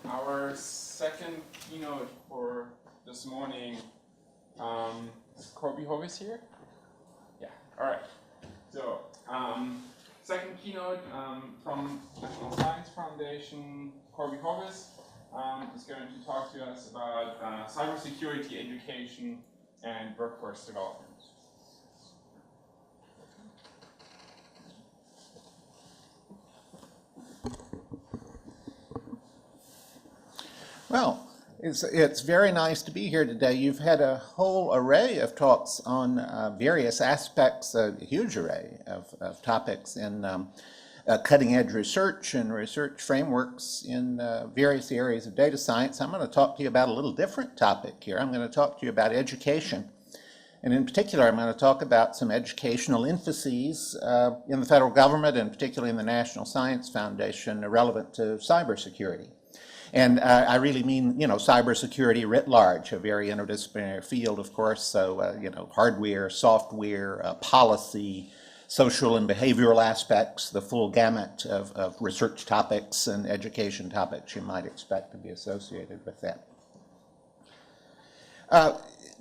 Our second keynote for this morning is Corby Hovis here? Yeah, all right. So, second keynote from National Science Foundation, Corby Hovis is going to talk to us about cybersecurity education and workforce development. Well, it's very nice to be here today. You've had a whole array of talks on various aspects, a huge array of topics in cutting-edge research and research frameworks in various areas of data science. I'm going to talk to you about a little different topic here. I'm going to talk to you about education. And in particular, I'm going to talk about some educational emphases in the federal government, and particularly in the National Science Foundation, relevant to cybersecurity. And I really mean, cybersecurity writ large, a very interdisciplinary field, of course. So, hardware, software, policy, social and behavioral aspects, the full gamut of research topics and education topics you might expect to be associated with that.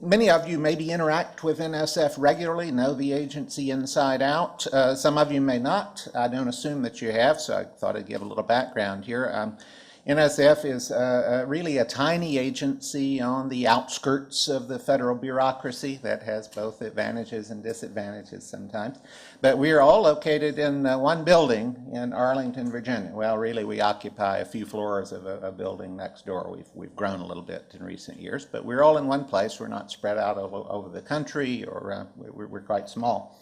Many of you maybe interact with NSF regularly, know the agency inside out. Some of you may not. I don't assume that you have, so I thought I'd give a little background here. NSF is really a tiny agency on the outskirts of the federal bureaucracy that has both advantages and disadvantages sometimes. But we are all located in one building in Arlington, Virginia. Well, really, we occupy a few floors of a building next door. We've grown a little bit in recent years, but we're all in one place. We're not spread out over the country, or we're quite small.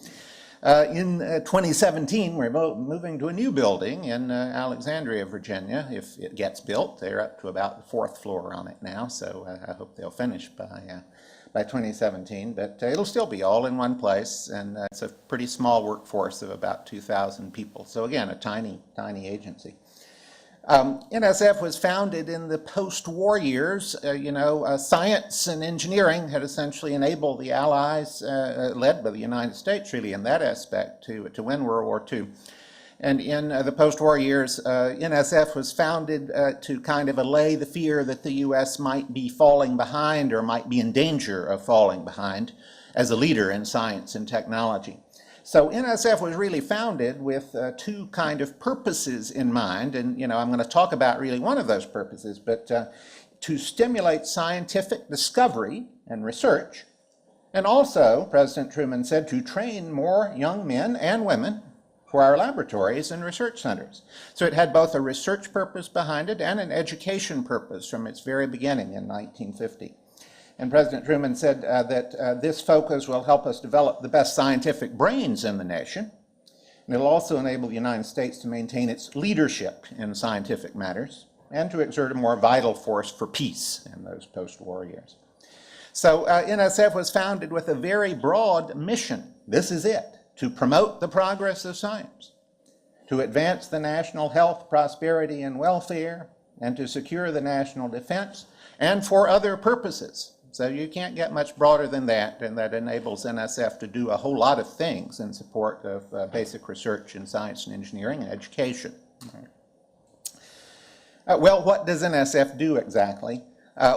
In 2017, we're moving to a new building in Alexandria, Virginia. If it gets built, they're up to about the 4th floor on it now, so I hope they'll finish by 2017. But it'll still be all in one place, and it's a pretty small workforce of about 2,000 people. So again, a tiny agency. NSF was founded in the post-war years. Science and engineering had essentially enabled the Allies, led by the United States, really, in that aspect, to win World War II. And in the post-war years, NSF was founded to kind of allay the fear that the U.S. might be falling behind or might be in danger of falling behind as a leader in science and technology. So NSF was really founded with two kind of purposes in mind, and I'm going to talk about really one of those purposes, but to stimulate scientific discovery and research, and also, President Truman said, to train more young men and women for our laboratories and research centers. So it had both a research purpose behind it and an education purpose from its very beginning in 1950. And President Truman said that this focus will help us develop the best scientific brains in the nation. And it'll also enable the United States to maintain its leadership in scientific matters and to exert a more vital force for peace in those post-war years. So NSF was founded with a very broad mission. This is it: to promote the progress of science, to advance the national health, prosperity, and welfare, and to secure the national defense, and for other purposes. So you can't get much broader than that, and that enables NSF to do a whole lot of things in support of basic research in science and engineering and education. Well, what does NSF do exactly?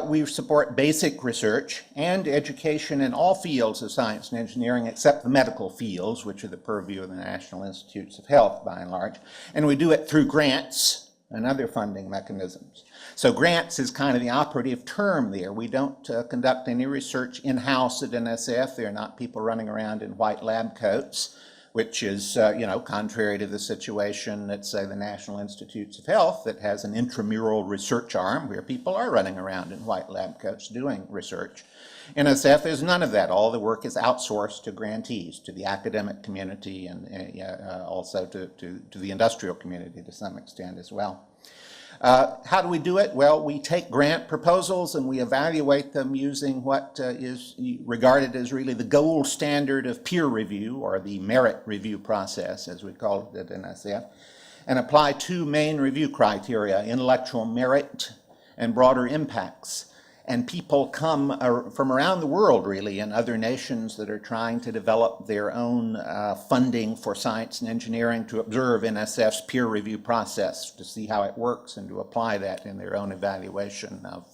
We support basic research and education in all fields of science and engineering except the medical fields, which are the purview of the National Institutes of Health by and large. And we do it through grants and other funding mechanisms. So grants is kind of the operative term there. We don't conduct any research in-house at NSF. There are not people running around in white lab coats, which is, contrary to the situation at, say, the National Institutes of Health that has an intramural research arm where people are running around in white lab coats doing research. NSF is none of that. All the work is outsourced to grantees, to the academic community, and also to the industrial community to some extent as well. How do we do it? Well, we take grant proposals and we evaluate them using what is regarded as really the gold standard of peer review, or the merit review process, as we call it at NSF, and apply two main review criteria: intellectual merit and broader impacts. and people come from around the world, really, and other nations that are trying to develop their own funding for science and engineering to observe NSF's peer review process, to see how it works and to apply that in their own evaluation of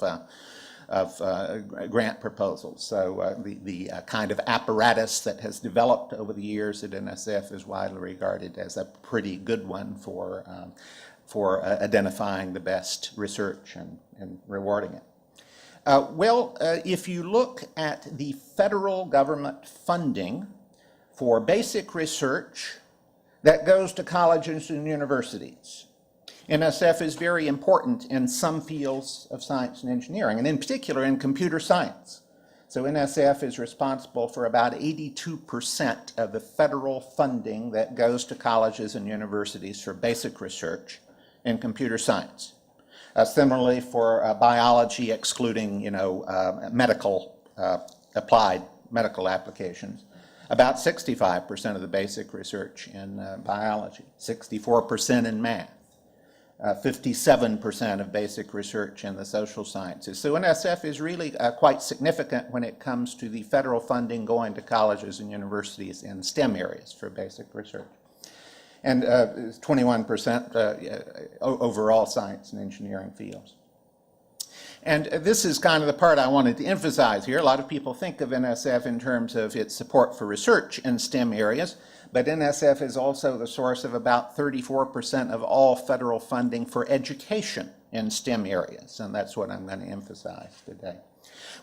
grant proposals. So the kind of apparatus that has developed over the years at NSF is widely regarded as a pretty good one for identifying the best research and rewarding it. If you look at the federal government funding for basic research that goes to colleges and universities, NSF is very important in some fields of science and engineering, and in particular in computer science. So NSF is responsible for about 82% of the federal funding that goes to colleges and universities for basic research in computer science. Similarly for biology, excluding medical, applied medical applications, about 65% of the basic research in biology, 64% in math, 57% of basic research in the social sciences. So NSF is really quite significant when it comes to the federal funding going to colleges and universities in STEM areas for basic research. And 21% overall science and engineering fields. And this is kind of the part I wanted to emphasize here. A lot of people think of NSF in terms of its support for research in STEM areas, but NSF is also the source of about 34% of all federal funding for education in STEM areas, and that's what I'm going to emphasize today.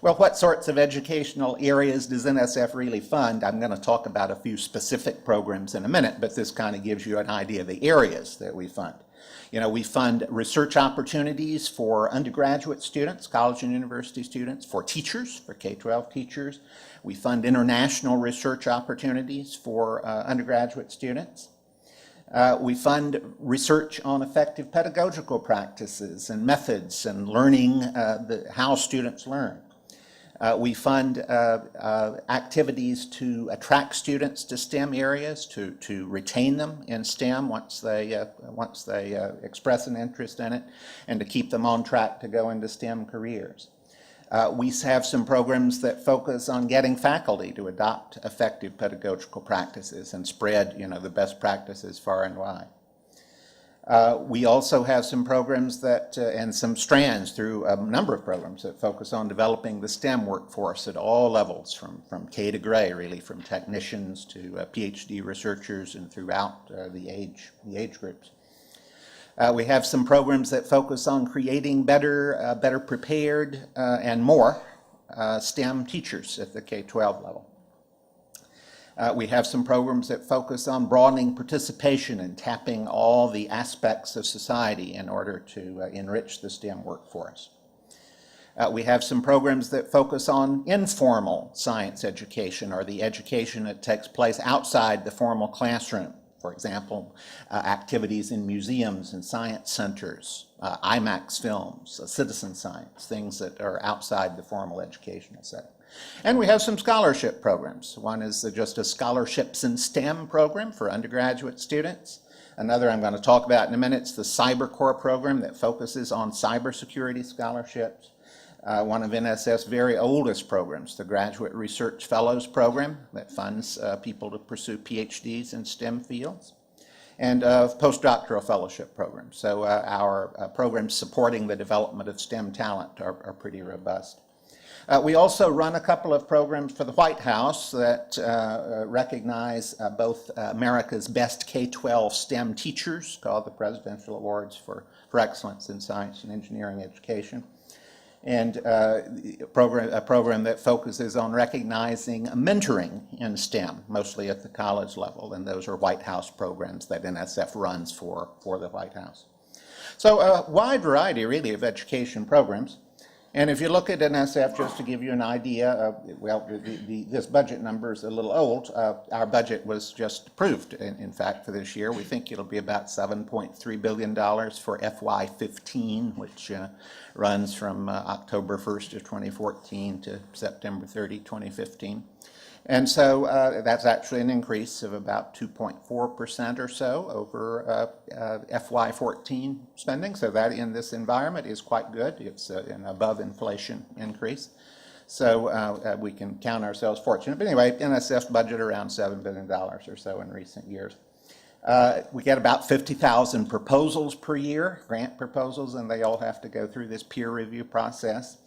Well, what sorts of educational areas does NSF really fund? I'm going to talk about a few specific programs in a minute, but this kind of gives you an idea of the areas that we fund. We fund research opportunities for undergraduate students, college and university students, for teachers, for K-12 teachers. We fund international research opportunities for undergraduate students. We fund research on effective pedagogical practices and methods and learning, how students learn. We fund activities to attract students to STEM areas, to retain them in STEM once they express an interest in it, and to keep them on track to go into STEM careers. We have some programs that focus on getting faculty to adopt effective pedagogical practices and spread, the best practices far and wide. We also have some programs that, and some strands through a number of programs that focus on developing the STEM workforce at all levels, from K to gray, really, from technicians to PhD researchers and throughout the age groups. We have some programs that focus on creating better prepared and more STEM teachers at the K-12 level. We have some programs that focus on broadening participation and tapping all the aspects of society in order to enrich the STEM workforce. We have some programs that focus on informal science education, or the education that takes place outside the formal classroom. For example, activities in museums and science centers, IMAX films, citizen science, things that are outside the formal educational setting. And we have some scholarship programs. One is just a Scholarships in STEM program for undergraduate students. Another I'm going to talk about in a minute is the CyberCore program that focuses on cybersecurity scholarships. One of NSF's very oldest programs, the Graduate Research Fellows Program, that funds people to pursue PhDs in STEM fields, and postdoctoral fellowship programs. So our programs supporting the development of STEM talent are pretty robust. We also run a couple of programs for the White House that recognize both America's best K-12 STEM teachers, called the Presidential Awards for Excellence in Science and Engineering Education, and a program that focuses on recognizing mentoring in STEM, mostly at the college level, and those are White House programs that NSF runs for the White House. So a wide variety, really, of education programs. And if you look at NSF, just to give you an idea, this budget number is a little old. Our budget was just approved, in fact, for this year. We think it'll be about $7.3 billion for FY15, which runs from October 1st of 2014 to September 30, 2015. And so that's actually an increase of about 2.4% or so over FY14 spending. So that in this environment is quite good. It's an above inflation increase. So we can count ourselves fortunate. But anyway, NSF budget around $7 billion or so in recent years. We get about 50,000 proposals per year, grant proposals, and they all have to go through this peer review process.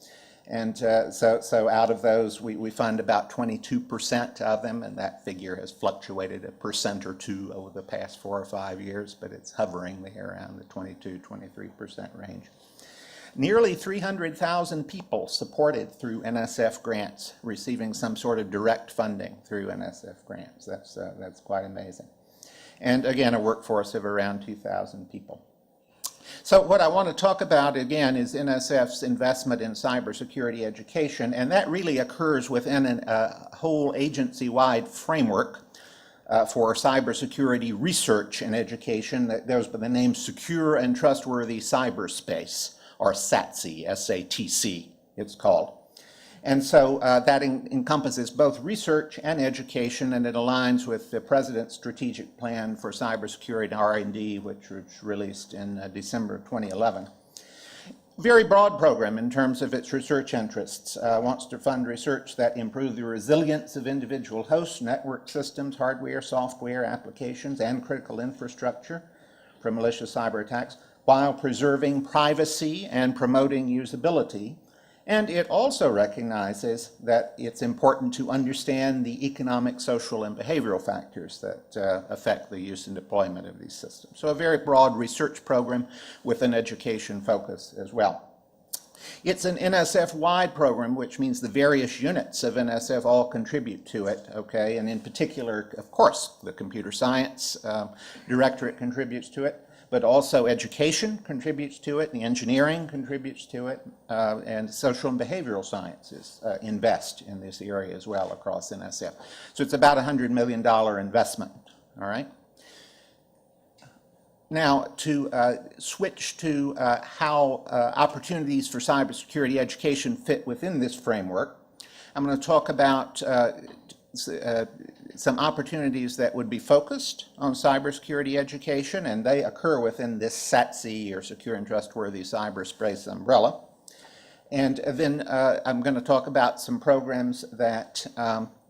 And so out of those, we fund about 22% of them, and that figure has fluctuated a percent or two over the past 4 or 5 years, but it's hovering there around the 22-23% range. Nearly 300,000 people supported through NSF grants, receiving some sort of direct funding through NSF grants. That's quite amazing. And again, a workforce of around 2,000 people. So what I want to talk about again is NSF's investment in cybersecurity education, and that really occurs within a whole agency-wide framework for cybersecurity research and education that goes by the name Secure and Trustworthy Cyberspace, or SATC, S-A-T-C it's called. And so that encompasses both research and education, and it aligns with the President's Strategic Plan for Cybersecurity R&D, which was released in December of 2011. Very broad program in terms of its research interests. Wants to fund research that improve the resilience of individual hosts, network systems, hardware, software, applications, and critical infrastructure from malicious cyber attacks, while preserving privacy and promoting usability. And it also recognizes that it's important to understand the economic, social, and behavioral factors that affect the use and deployment of these systems. So a very broad research program with an education focus as well. It's an NSF-wide program, which means the various units of NSF all contribute to it, okay? And in particular, of course, the computer science directorate contributes to it, but also education contributes to it, the engineering contributes to it, and social and behavioral sciences invest in this area as well across NSF. So it's about a $100 million investment, all right? Now, to switch to how opportunities for cybersecurity education fit within this framework, I'm going to talk about some opportunities that would be focused on cybersecurity education, and they occur within this SATC, or Secure and Trustworthy Cyberspace umbrella. And then I'm going to talk about some programs that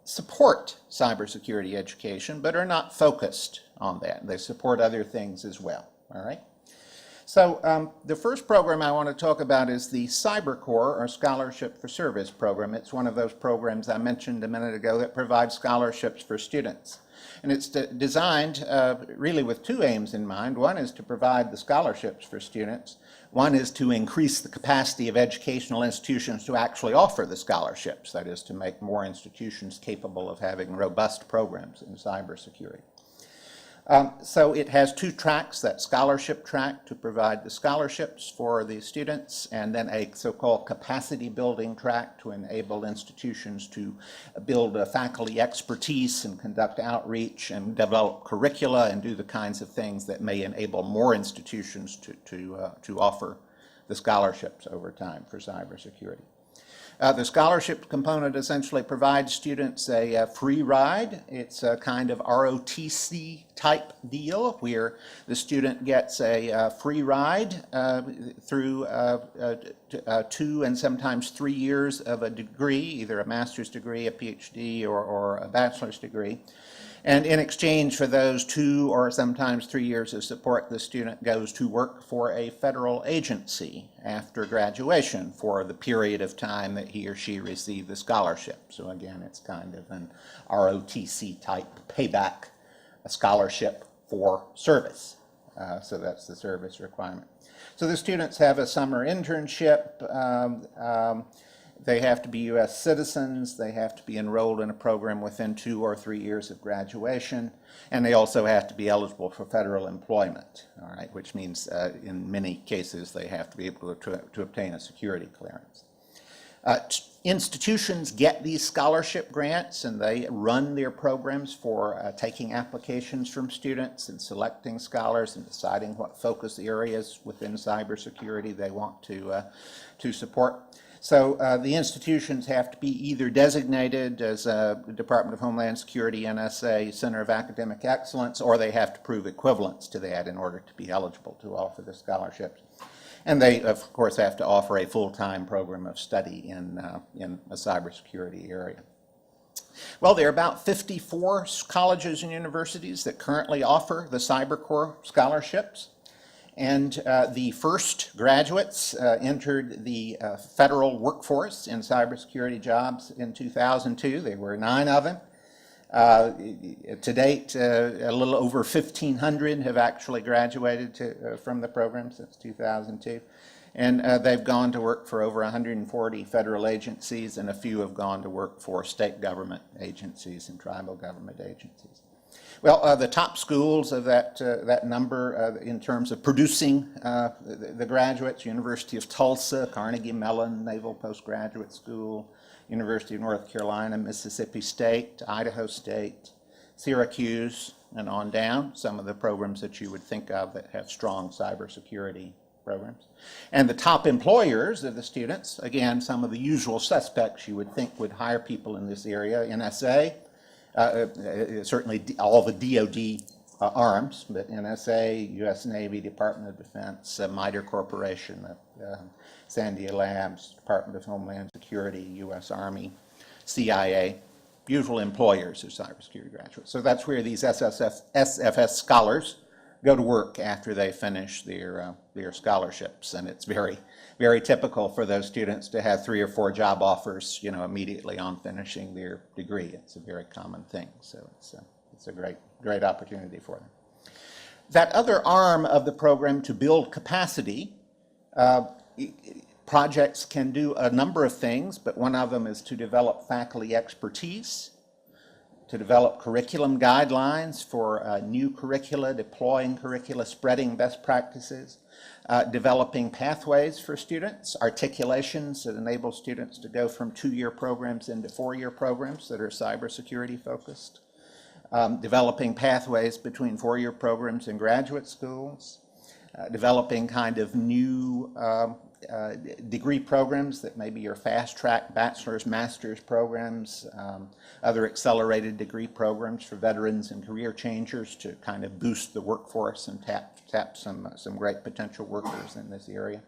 support cybersecurity education, but are not focused on that. They support other things as well, all right? So the first program I want to talk about is the CyberCorps, or Scholarship for Service program. It's one of those programs I mentioned a minute ago that provides scholarships for students. And it's designed really with two aims in mind. One is to provide the scholarships for students. One is to increase the capacity of educational institutions to actually offer the scholarships, that is, to make more institutions capable of having robust programs in cybersecurity. So it has two tracks, that scholarship track to provide the scholarships for the students, and then a so-called capacity building track to enable institutions to build faculty expertise and conduct outreach and develop curricula and do the kinds of things that may enable more institutions to offer the scholarships over time for cybersecurity. The scholarship component essentially provides students a free ride. It's a kind of ROTC type deal where the student gets a free ride through 2 and sometimes 3 years of a degree, either a master's degree, a PhD, or a bachelor's degree. And in exchange for those 2 or sometimes 3 years of support, the student goes to work for a federal agency after graduation for the period of time that he or she received the scholarship. So again, it's kind of an ROTC type payback, a scholarship for service. So that's the service requirement. So the students have a summer internship. They have to be U.S. citizens, they have to be enrolled in a program within 2 or 3 years of graduation, and they also have to be eligible for federal employment, all right, which means in many cases they have to be able to obtain a security clearance. Institutions get these scholarship grants and they run their programs for taking applications from students and selecting scholars and deciding what focus areas within cybersecurity they want to support. So the institutions have to be either designated as a Department of Homeland Security NSA Center of Academic Excellence, or they have to prove equivalence to that in order to be eligible to offer the scholarships. And they, of course, have to offer a full-time program of study in a cybersecurity area. Well, there are about 54 colleges and universities that currently offer the CyberCorps scholarships. And the first graduates entered the federal workforce in cybersecurity jobs in 2002. There were 9 of them. To date, a little over 1,500 have actually graduated from the program since 2002. And they've gone to work for over 140 federal agencies, and a few have gone to work for state government agencies and tribal government agencies. Well, the top schools of that number in terms of producing the graduates: University of Tulsa, Carnegie Mellon Naval Postgraduate School, University of North Carolina, Mississippi State, Idaho State, Syracuse, and on down, some of the programs that you would think of that have strong cybersecurity programs. And the top employers of the students, again, some of the usual suspects you would think would hire people in this area: NSA, certainly all the DoD arms, but NSA, U.S. Navy, Department of Defense, MITRE Corporation, Sandia Labs, Department of Homeland Security, U.S. Army, CIA, usual employers of cybersecurity graduates. So that's where these SFS scholars go to work after they finish their scholarships, and it's very, very typical for those students to have 3 or 4 job offers, immediately on finishing their degree. It's a very common thing, so it's a great opportunity for them. That other arm of the program to build capacity, projects can do a number of things, but one of them is to develop faculty expertise, to develop curriculum guidelines for new curricula, deploying curricula, spreading best practices, developing pathways for students, articulations that enable students to go from 2-year programs into 4-year programs that are cybersecurity focused, developing pathways between 4-year programs and graduate schools, developing kind of new degree programs that maybe are fast-track bachelor's, master's programs, other accelerated degree programs for veterans and career changers to kind of boost the workforce and tap some great potential workers in this area.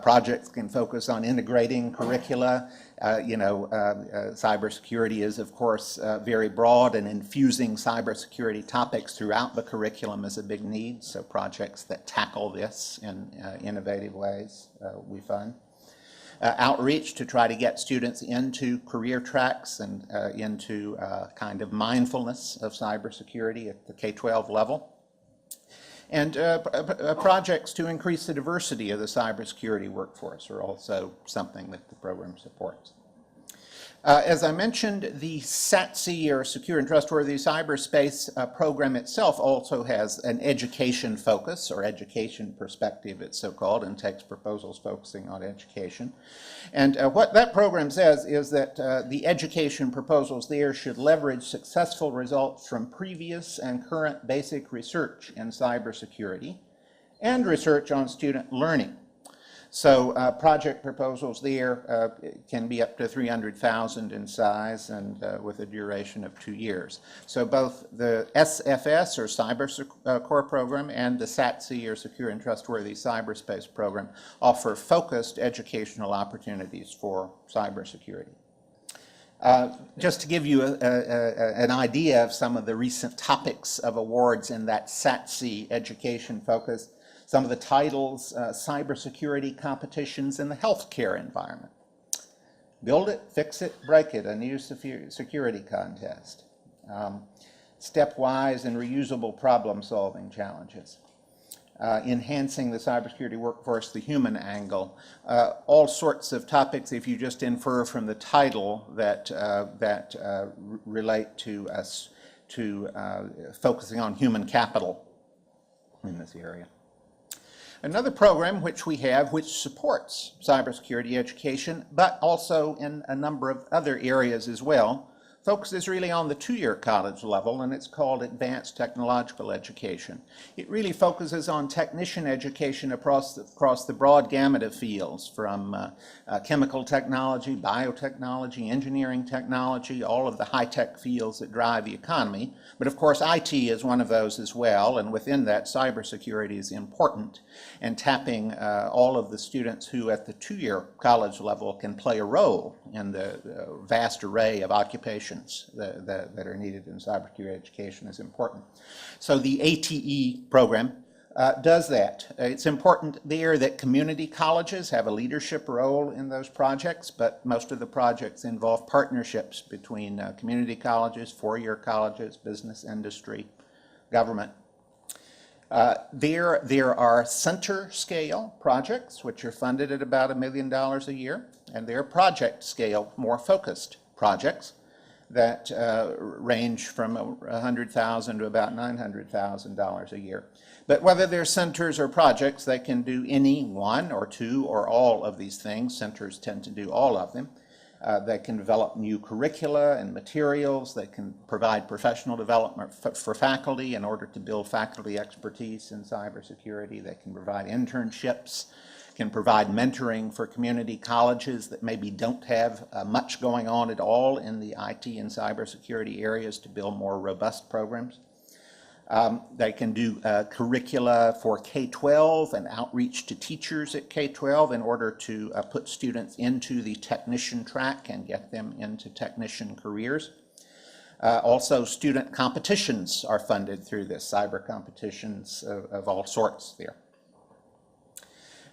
Projects can focus on integrating curricula. Cybersecurity is, of course, very broad, and infusing cybersecurity topics throughout the curriculum is a big need. So projects that tackle this in innovative ways we fund. Outreach to try to get students into career tracks and into kind of mindfulness of cybersecurity at the K-12 level. And projects to increase the diversity of the cybersecurity workforce are also something that the program supports. As I mentioned, the SATC, or Secure and Trustworthy Cyberspace program itself, also has an education focus, or education perspective it's so called, and takes proposals focusing on education. And what that program says is that the education proposals there should leverage successful results from previous and current basic research in cybersecurity and research on student learning. So project proposals there can be up to 300,000 in size and with a duration of 2 years. So both the SFS, or CyberCorps program, and the SATC, or Secure and Trustworthy Cyberspace program, offer focused educational opportunities for cybersecurity. Just to give you an idea of some of the recent topics of awards in that SATC education focus, some of the titles: cybersecurity competitions in the healthcare environment, build it, fix it, break it, a new security contest, stepwise and reusable problem-solving challenges, enhancing the cybersecurity workforce, the human angle, all sorts of topics, if you just infer from the title, that relate to us focusing on human capital in this area. Another program which we have, which supports cybersecurity education, but also in a number of other areas as well, focuses really on the two-year college level, and it's called Advanced Technological Education. It really focuses on technician education across the broad gamut of fields, from chemical technology, biotechnology, engineering technology, all of the high-tech fields that drive the economy. But of course, IT is one of those as well, and within that, cybersecurity is important, and tapping all of the students who at the two-year college level can play a role in the vast array of occupations that are needed in cybersecurity education is important. So the ATE program does that. It's important there that community colleges have a leadership role in those projects, but most of the projects involve partnerships between community colleges, four-year colleges, business, industry, government. There are center scale projects which are funded at about $1 million a year, and there are project scale, more focused projects that range from $100,000 to about $900,000 a year. But whether they're centers or projects, they can do any one or two or all of these things. Centers tend to do all of them. They can develop new curricula and materials. They can provide professional development for faculty in order to build faculty expertise in cybersecurity. They can provide internships, can provide mentoring for community colleges that maybe don't have much going on at all in the IT and cybersecurity areas to build more robust programs. They can do curricula for K-12 and outreach to teachers at K-12 in order to put students into the technician track and get them into technician careers. Also, student competitions are funded through this, cyber competitions of all sorts there.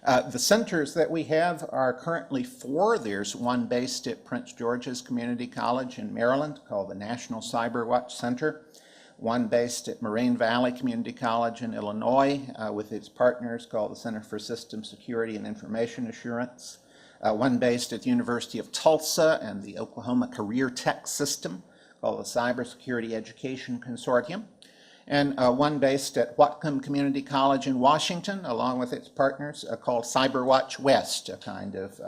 The centers that we have are currently 4. There's one based at Prince George's Community College in Maryland called the National Cyber Watch Center. One based at Moraine Valley Community College in Illinois with its partners called the Center for System Security and Information Assurance. One based at the University of Tulsa and the Oklahoma Career Tech System called the Cybersecurity Education Consortium. And one based at Whatcom Community College in Washington, along with its partners, called CyberWatch West, a kind of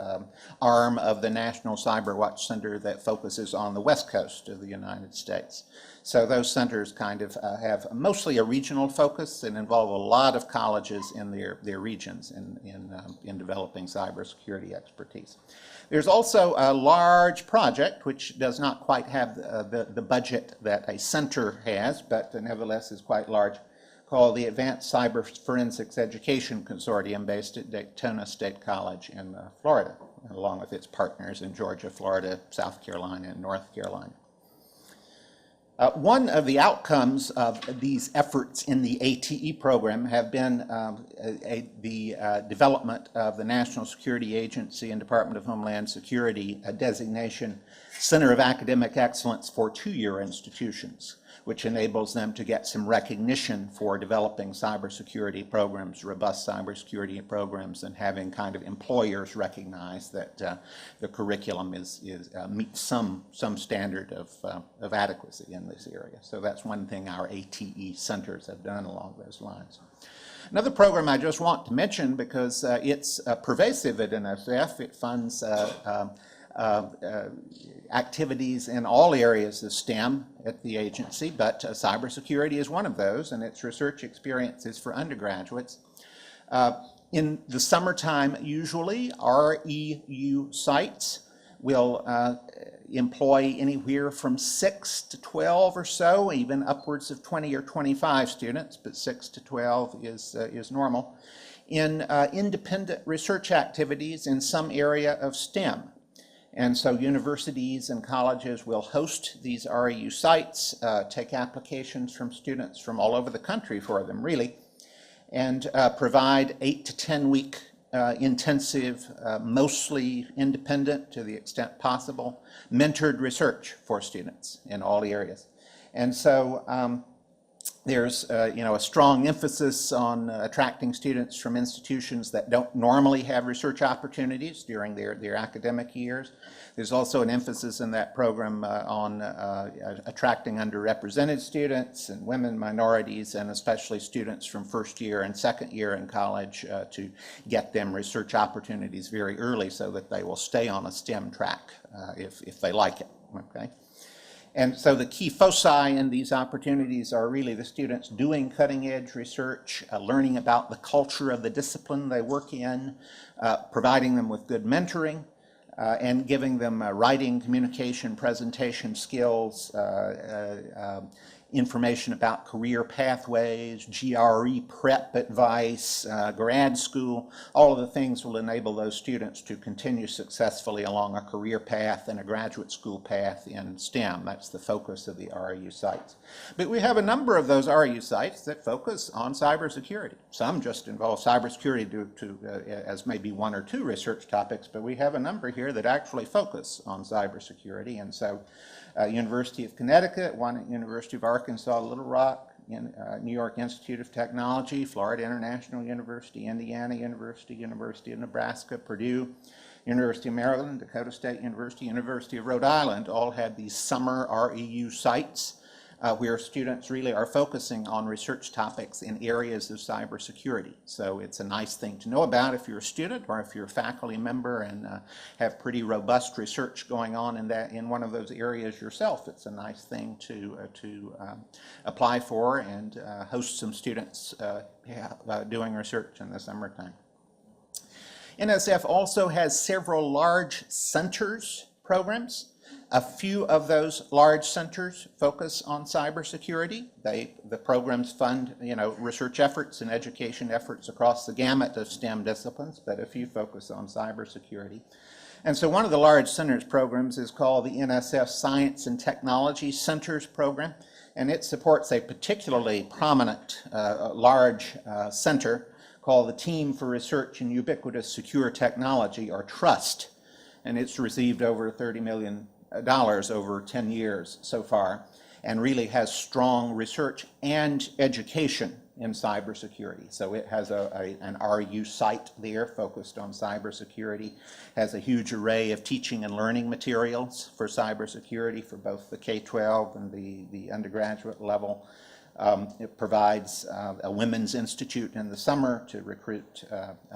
arm of the National CyberWatch Center that focuses on the west coast of the United States. So those centers kind of have mostly a regional focus and involve a lot of colleges in their regions in developing cybersecurity expertise. There's also a large project which does not quite have the budget that a center has, but nevertheless is quite large, called the Advanced Cyber Forensics Education Consortium based at Daytona State College in Florida, along with its partners in Georgia, Florida, South Carolina, and North Carolina. One of the outcomes of these efforts in the ATE program have been the development of the National Security Agency and Department of Homeland Security designation Center of Academic Excellence for two-year institutions, which enables them to get some recognition for developing cybersecurity programs, robust cybersecurity programs, and having kind of employers recognize that the curriculum meets some standard of adequacy in this area. So that's one thing our ATE centers have done along those lines. Another program I just want to mention, because it's pervasive at NSF, it funds activities in all areas of STEM at the agency, but cybersecurity is one of those, and its research experiences for undergraduates. In the summertime, usually, REU sites will employ anywhere from 6 to 12 or so, even upwards of 20 or 25 students, but 6 to 12 is normal, in independent research activities in some area of STEM. And so universities and colleges will host these REU sites, take applications from students from all over the country for them, really, and provide 8 to 10 week intensive, mostly independent to the extent possible, mentored research for students in all areas. And so there's a strong emphasis on attracting students from institutions that don't normally have research opportunities during their academic years. There's also an emphasis in that program on attracting underrepresented students and women, minorities, and especially students from first year and second year in college to get them research opportunities very early so that they will stay on a STEM track if they like it. Okay. And so the key foci in these opportunities are really the students doing cutting-edge research, learning about the culture of the discipline they work in, providing them with good mentoring, and giving them writing, communication, presentation skills, information about career pathways, GRE prep advice, grad school. All of the things will enable those students to continue successfully along a career path and a graduate school path in STEM. That's the focus of the RU sites. But we have a number of those RU sites that focus on cybersecurity. Some just involve cybersecurity as maybe one or two research topics, but we have a number here that actually focus on cybersecurity. And so University of Connecticut, one at University of Arkansas, Little Rock, New York Institute of Technology, Florida International University, Indiana University, University of Nebraska, Purdue, University of Maryland, Dakota State University, University of Rhode Island, all had these summer REU sites where students really are focusing on research topics in areas of cybersecurity. So it's a nice thing to know about if you're a student or if you're a faculty member and have pretty robust research going on in one of those areas yourself. It's a nice thing to apply for and host some students doing research in the summertime. NSF also has several large centers programs. A few of those large centers focus on cybersecurity. The programs fund, research efforts and education efforts across the gamut of STEM disciplines, but a few focus on cybersecurity. And so one of the large centers programs is called the NSF Science and Technology Centers Program, and it supports a particularly prominent large center called the Team for Research in Ubiquitous Secure Technology, or TRUST, and it's received over $30 million over 10 years so far, and really has strong research and education in cybersecurity. So it has an RU site there focused on cybersecurity, has a huge array of teaching and learning materials for cybersecurity for both the K-12 and the undergraduate level. It provides a women's institute in the summer to recruit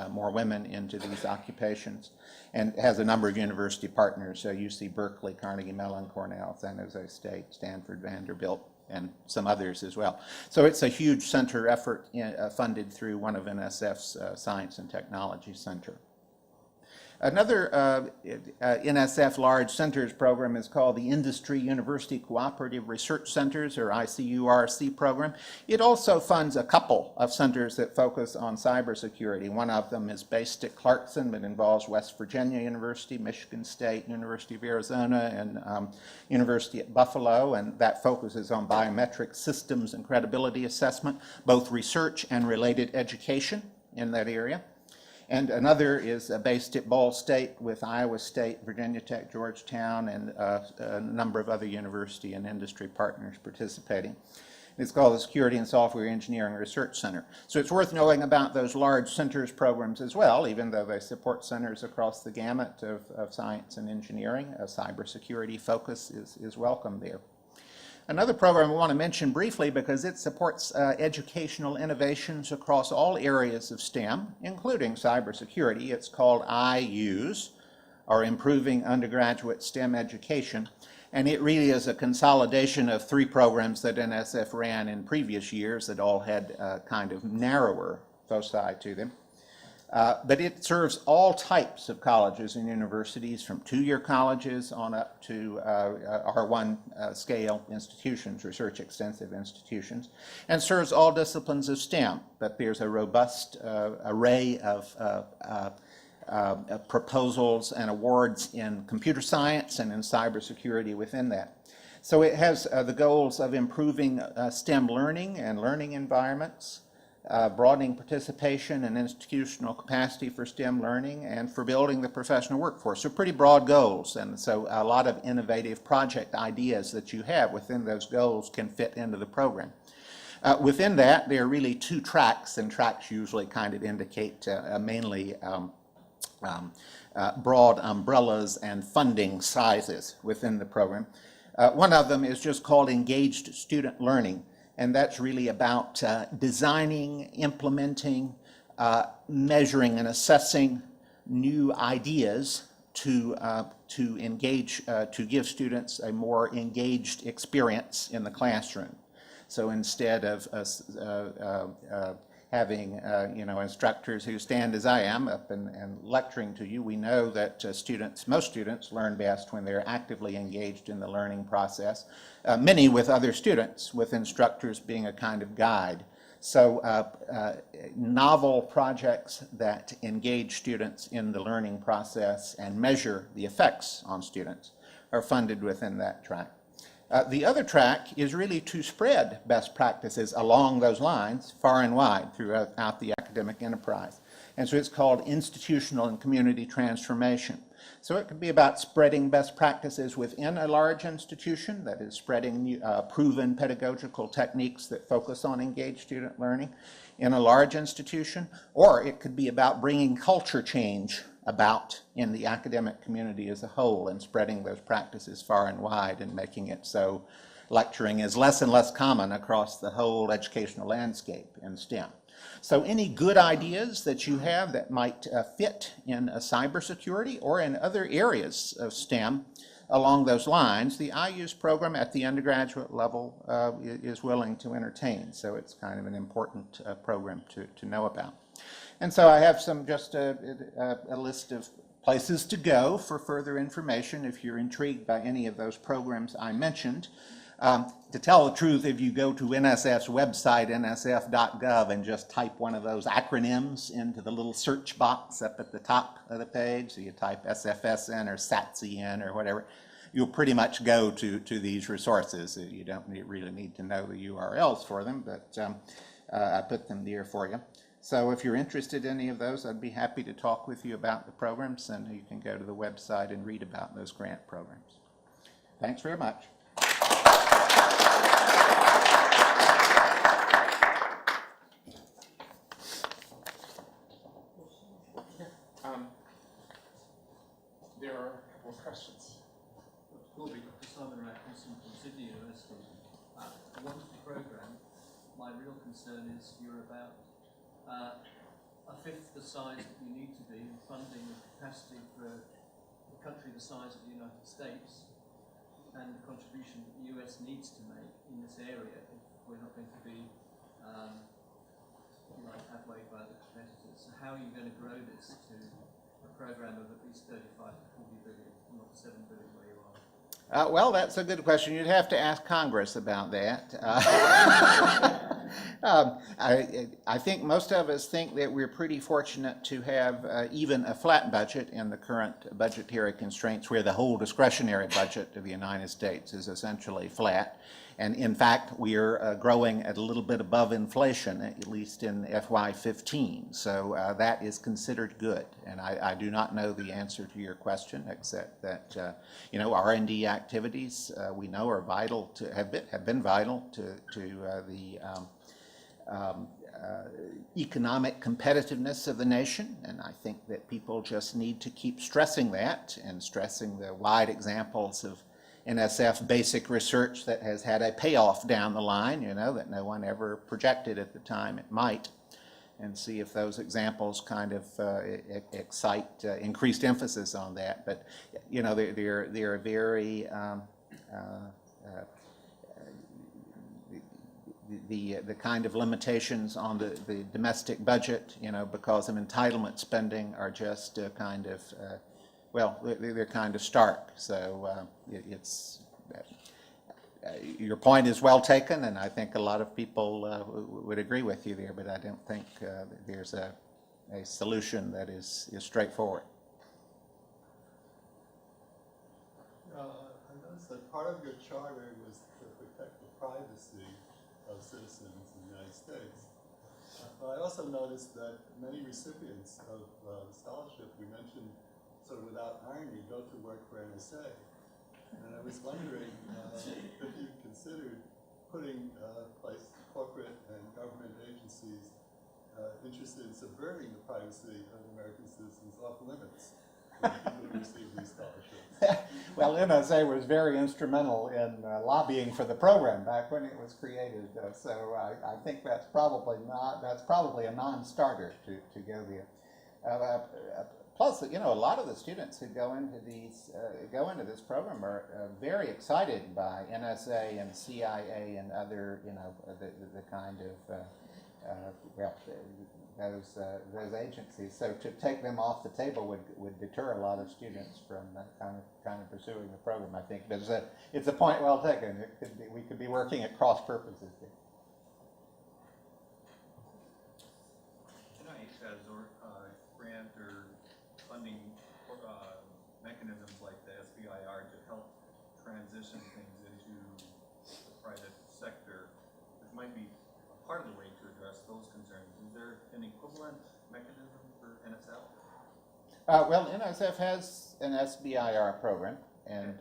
more women into these occupations, and has a number of university partners, so UC Berkeley, Carnegie Mellon, Cornell, San Jose State, Stanford, Vanderbilt, and some others as well. So it's a huge center effort funded through one of NSF's Science and Technology Center. Another NSF Large Centers program is called the Industry University Cooperative Research Centers, or ICURC program. It also funds a couple of centers that focus on cybersecurity. One of them is based at Clarkson, but involves West Virginia University, Michigan State, University of Arizona, and University at Buffalo, and that focuses on biometric systems and credibility assessment, both research and related education in that area. And another is based at Ball State with Iowa State, Virginia Tech, Georgetown, and a number of other university and industry partners participating. It's called the Security and Software Engineering Research Center. So it's worth knowing about those large centers programs as well, even though they support centers across the gamut of science and engineering. A cybersecurity focus is welcome there. Another program I want to mention briefly because it supports educational innovations across all areas of STEM, including cybersecurity. It's called IUSE, or Improving Undergraduate STEM Education, and it really is a consolidation of three programs that NSF ran in previous years that all had kind of narrower foci to them. But it serves all types of colleges and universities, from two-year colleges on up to R1 scale institutions, research extensive institutions, and serves all disciplines of STEM. But there's a robust array of proposals and awards in computer science and in cybersecurity within that. So it has the goals of improving STEM learning and learning environments, broadening participation and institutional capacity for STEM learning, and for building the professional workforce. So pretty broad goals, and so a lot of innovative project ideas that you have within those goals can fit into the program. Within that, there are really two tracks, and tracks usually kind of indicate mainly broad umbrellas and funding sizes within the program. One of them is just called Engaged Student Learning, and that's really about designing, implementing, measuring, and assessing new ideas to engage, to give students a more engaged experience in the classroom. So instead of having instructors who stand as I am up and lecturing to you, we know that most students learn best when they're actively engaged in the learning process, many with other students, with instructors being a kind of guide. So novel projects that engage students in the learning process and measure the effects on students are funded within that track. The other track is really to spread best practices along those lines far and wide throughout the academic enterprise. And so it's called institutional and community transformation. So it could be about spreading best practices within a large institution, that is spreading proven pedagogical techniques that focus on engaged student learning in a large institution, or it could be about bringing culture change about in the academic community as a whole and spreading those practices far and wide and making it so lecturing is less and less common across the whole educational landscape in STEM. So any good ideas that you have that might fit in cybersecurity or in other areas of STEM along those lines, the IUSE program at the undergraduate level is willing to entertain. So it's kind of an important program to know about. And so I have just a list of places to go for further information if you're intrigued by any of those programs I mentioned. To tell the truth, if you go to NSF's website, nsf.gov, and just type one of those acronyms into the little search box up at the top of the page, so you type SFSN or SATSEN or whatever, you'll pretty much go to these resources. You don't really need to know the URLs for them, but I put them there for you. So if you're interested in any of those, I'd be happy to talk with you about the programs, and you can go to the website and read about those grant programs. Thanks very much. There are a couple of questions. Corby, Dr. Simon Ratkinson from Sydney University. Wonderful program. My real concern is you're about a fifth the size that you need to be in funding and capacity for a country the size of the United States, and the contribution that the US needs to make in this area if we're not going to be outweighed by other competitors. So how are you going to grow this to a program of at least 35 to 40 billion, not 7 billion where you are? Well, that's a good question. You'd have to ask Congress about that. I think most of us think that we're pretty fortunate to have even a flat budget in the current budgetary constraints, where the whole discretionary budget of the United States is essentially flat. And in fact, we are growing at a little bit above inflation, at least in FY15. So that is considered good. And I do not know the answer to your question, except that R&D activities we know are vital have been vital to the economic competitiveness of the nation. And I think that people just need to keep stressing that, and stressing the wide examples of NSF basic research that has had a payoff down the line, that no one ever projected at the time it might, and see if those examples kind of excite increased emphasis on that. But, they're very, the kind of limitations on the domestic budget, because of entitlement spending are just kind of, they're kind of stark. So your point is well taken, and I think a lot of people would agree with you there, but I don't think there's a solution that is straightforward. I noticed that part of your charter was to protect the privacy of citizens in the United States. But I also noticed that many recipients of the scholarship we mentioned, sort of without irony, go to work for NSA. And I was wondering if you considered putting corporate and government agencies interested in subverting the privacy of American citizens off limits for people who receive these scholarships. Well, NSA was very instrumental in lobbying for the program back when it was created. So I think that's probably a non-starter to go there. plus, you know, a lot of the students who go into this program are very excited by NSA and CIA and other, you know, the kind of those agencies. So to take them off the table would deter a lot of students from kind of pursuing the program. I think it's a point well taken. We could be working at cross purposes here. NIH has grant or funding mechanisms like the SBIR to help transition things into the private sector, which might be part of the way to address those concerns. Is there an equivalent mechanism for NSF? Well, NSF has an SBIR program, and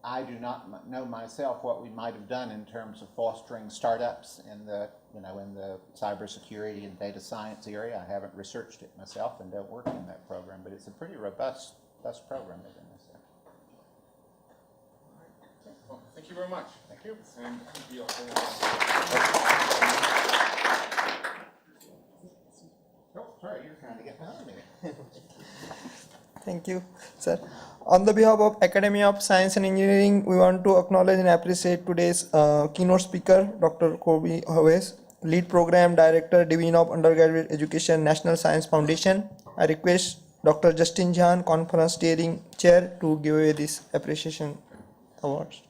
I do not know myself what we might have done in terms of fostering startups in the cybersecurity and data science area. I haven't researched it myself and don't work in that program, but it's a pretty robust program at NSF. Well, thank you very much. Thank you. And we also Oh, sorry, you're trying to get behind me. Thank you, sir. On the behalf of Academy of Science and Engineering, we want to acknowledge and appreciate today's keynote speaker, Dr. Corby Hovis, Lead Program Director, Division of Undergraduate Education, National Science Foundation. I request Dr. Justin Jhan, Conference Steering Chair, to give away this appreciation awards.